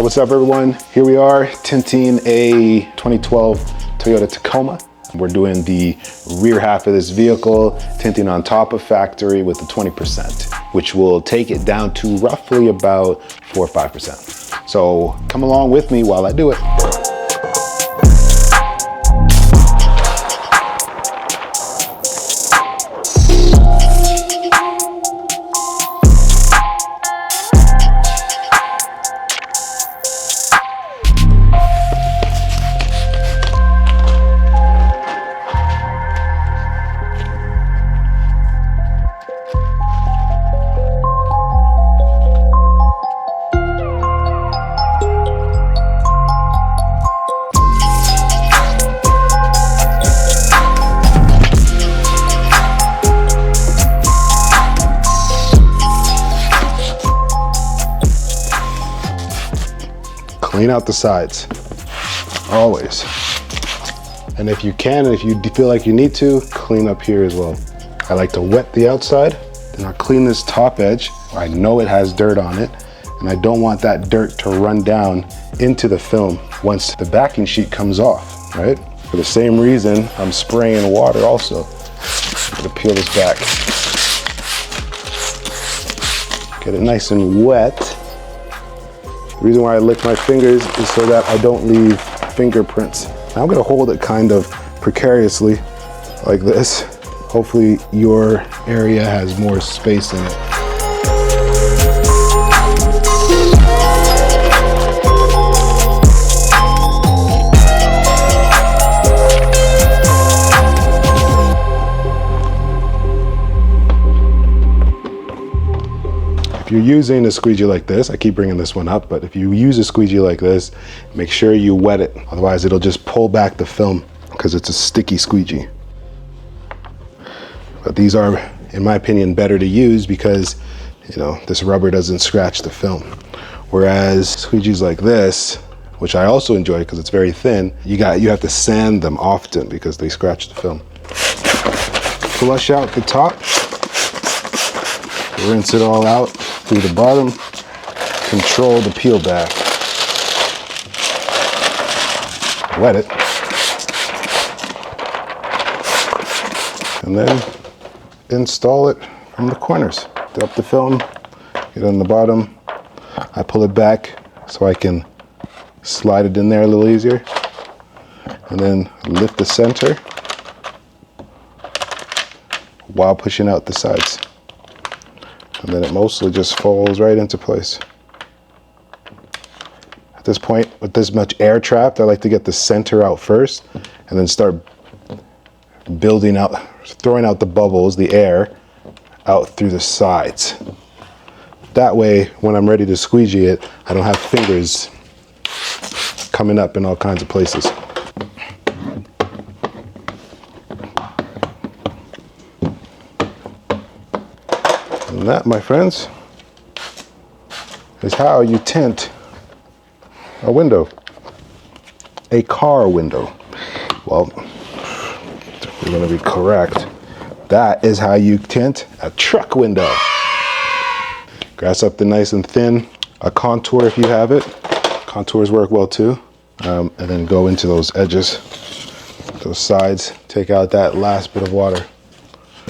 What's up everyone? Here we are tinting a 2012 Toyota Tacoma. We're doing the rear half of this vehicle, tinting on top of factory with the 20%, which will take it down to roughly about 4 or 5%. So come along with me while I do it. Clean out the sides, always. And if you can, and if you feel like you need to, clean up here as well. I like to wet the outside, then I'll clean this top edge. I know it has dirt on it, and I don't want that dirt to run down into the film once the backing sheet comes off, right? For the same reason, I'm spraying water also to peel this back. Get it nice and wet. The reason why I lick my fingers is so that I don't leave fingerprints. Now I'm gonna hold it kind of precariously like this. Hopefully your area has more space in it. If you're using a squeegee like this, I keep bringing this one up, but if you use a squeegee like this, make sure you wet it. Otherwise it'll just pull back the film because it's a sticky squeegee. But these are, in my opinion, better to use because, you know, this rubber doesn't scratch the film. Whereas squeegees like this, which I also enjoy because it's very thin, you have to sand them often because they scratch the film. Flush out the top, rinse it all out through the bottom, control the peel back. Wet it. And then install it from the corners. Up the film, get on the bottom. I pull it back so I can slide it in there a little easier. And then lift the center while pushing out the sides. And then it mostly just falls right into place. At this point, with this much air trapped, I like to get the center out first and then start building out, throwing out the bubbles, the air, out through the sides. That way, when I'm ready to squeegee it, I don't have fingers coming up in all kinds of places. And that, my friends, is how you tint a window, a car window. Well, we're going to be correct. That is how you tint a truck window. Grass up the nice and thin, a contour if you have it. Contours work well too. And then go into those edges, those sides, take out that last bit of water.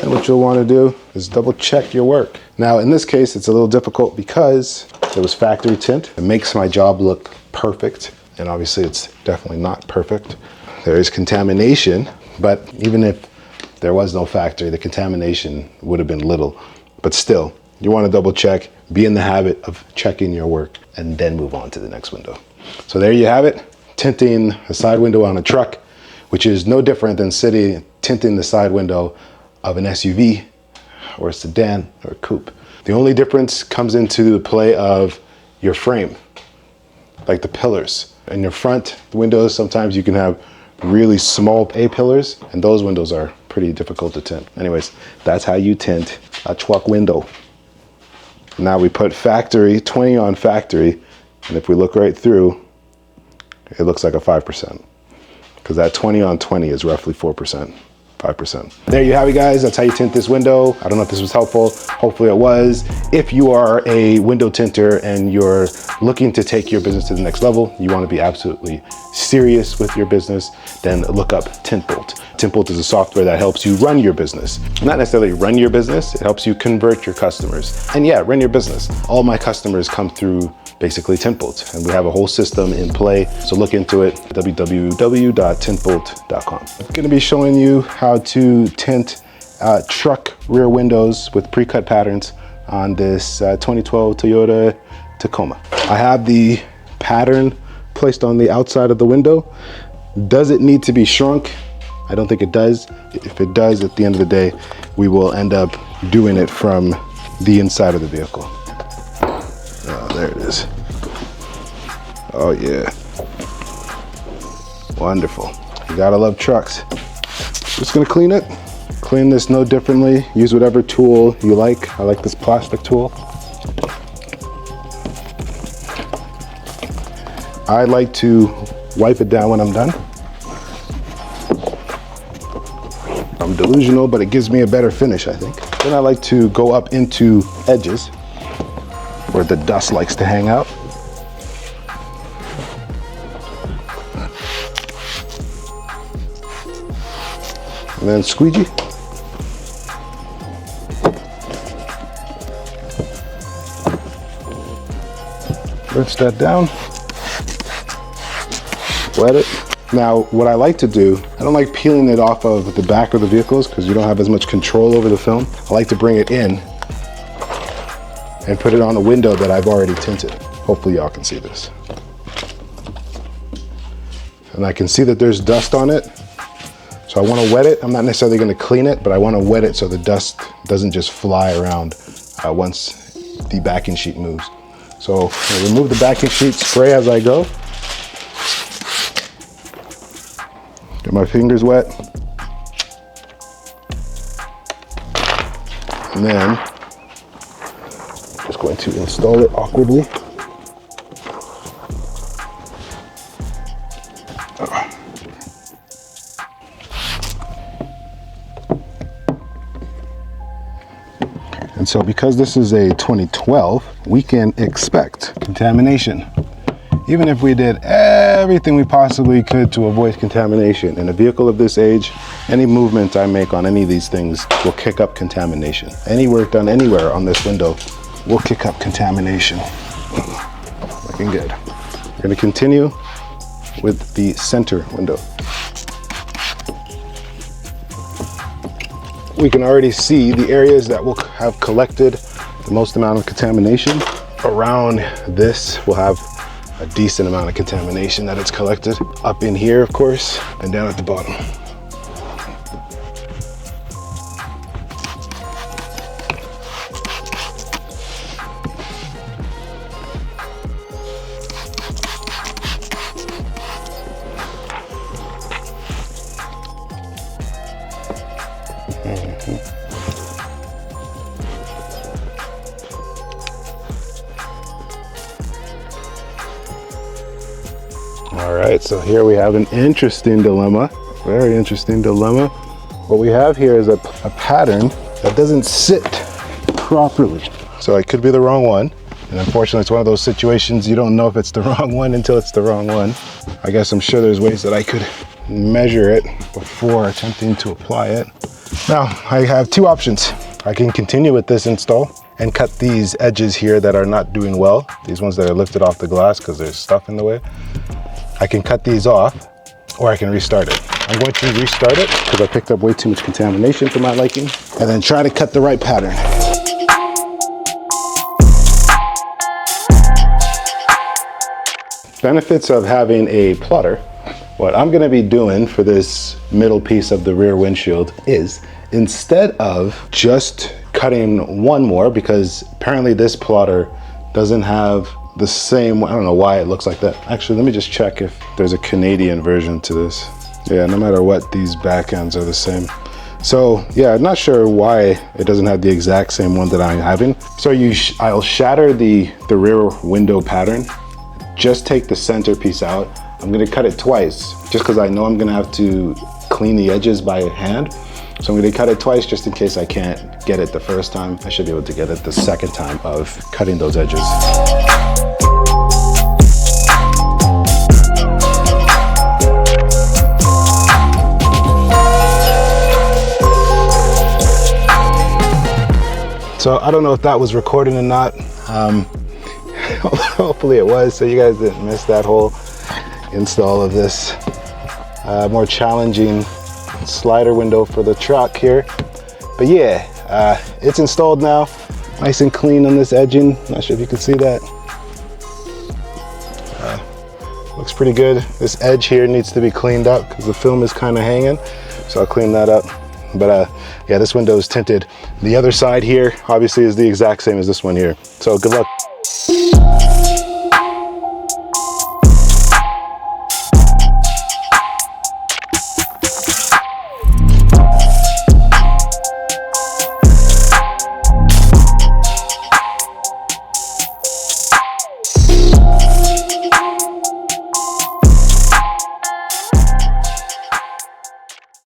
And what you'll want to do is double check your work. Now in this case it's a little difficult because it was factory tint. It makes my job look perfect, and obviously it's definitely not perfect. There is contamination, but even if there was no factory, the contamination would have been little. But still, you want to double check, be in the habit of checking your work, and then move on to the next window. So there you have it, tinting a side window on a truck, which is no different than tinting the side window of an SUV or a sedan or a coupe. The only difference comes into the play of your frame, like the pillars. In your front windows, sometimes you can have really small A-pillars, and those windows are pretty difficult to tint. Anyways, that's how you tint a truck window. Now we put factory, 20 on factory, and if we look right through, it looks like a 5%. Because that 20 on 20 is roughly 4%. 5%. There you have it, guys. That's how you tint this window. I don't know if this was helpful. Hopefully it was. If you are a window tinter and you're looking to take your business to the next level, you want to be absolutely serious with your business, then look up Tintbolt. Tintbolt is a software that helps you run your business. Not necessarily run your business, it helps you convert your customers. And yeah, run your business. All my customers come through basically Tintbolt, and we have a whole system in play. So look into it, www.tintbolt.com. I'm gonna be showing you how to tint truck rear windows with pre-cut patterns on this 2012 Toyota Tacoma. I have the pattern placed on the outside of the window. Does it need to be shrunk? I don't think it does. If it does, at the end of the day, we will end up doing it from the inside of the vehicle. Oh, there it is. Oh yeah. Wonderful. You gotta love trucks. Just gonna clean it. Clean this no differently. Use whatever tool you like. I like this plastic tool. I like to wipe it down when I'm done. I'm delusional, but it gives me a better finish, I think. Then I like to go up into edges where the dust likes to hang out. And then squeegee. Rinse that down. Wet it. Now, what I like to do, I don't like peeling it off of the back of the vehicles because you don't have as much control over the film. I like to bring it in and put it on a window that I've already tinted. Hopefully y'all can see this. And I can see that there's dust on it. So I want to wet it. I'm not necessarily going to clean it, but I want to wet it so the dust doesn't just fly around once the backing sheet moves. So I remove the backing sheet, spray as I go. Get my fingers wet. And then just going to install it awkwardly. And so because this is a 2012, we can expect contamination. Even if we did everything we possibly could to avoid contamination, in a vehicle of this age, any movement I make on any of these things will kick up contamination. Any work done anywhere on this window will kick up contamination. Looking good. We're gonna continue with the center window. We can already see the areas that will have collected the most amount of contamination. Around this will have a decent amount of contamination that it's collected. Up in here, of course, and down at the bottom. All right, so here we have an interesting dilemma, very interesting dilemma. What we have here is a pattern that doesn't sit properly. So it could be the wrong one. And unfortunately, it's one of those situations you don't know if it's the wrong one until it's the wrong one. I guess I'm sure there's ways that I could measure it before attempting to apply it. Now, I have two options. I can continue with this install and cut these edges here that are not doing well, these ones that are lifted off the glass because there's stuff in the way. I can cut these off, or I can restart it. I'm going to restart it because I picked up way too much contamination for my liking, and then try to cut the right pattern. Benefits of having a plotter. What I'm gonna be doing for this middle piece of the rear windshield is, instead of just cutting one more, because apparently this plotter doesn't have the same, I don't know why it looks like that. Actually, let me just check if there's a Canadian version to this. Yeah, no matter what, these back ends are the same. So yeah, I'm not sure why it doesn't have the exact same one that I'm having. So I'll shatter the rear window pattern, just take the center piece out. I'm gonna cut it twice, just because I know I'm gonna have to clean the edges by hand. So I'm going to cut it twice just in case I can't get it the first time. I should be able to get it the second time of cutting those edges. So I don't know if that was recording or not. Hopefully it was, so you guys didn't miss that whole install of this more challenging slider window for the truck here. But yeah, it's installed now, nice and clean on this edging. Not sure if you can see that. Looks pretty good. This edge here needs to be cleaned up because the film is kind of hanging, so I'll clean that up. But yeah, this window is tinted. The other side here obviously is the exact same as this one here. So good luck.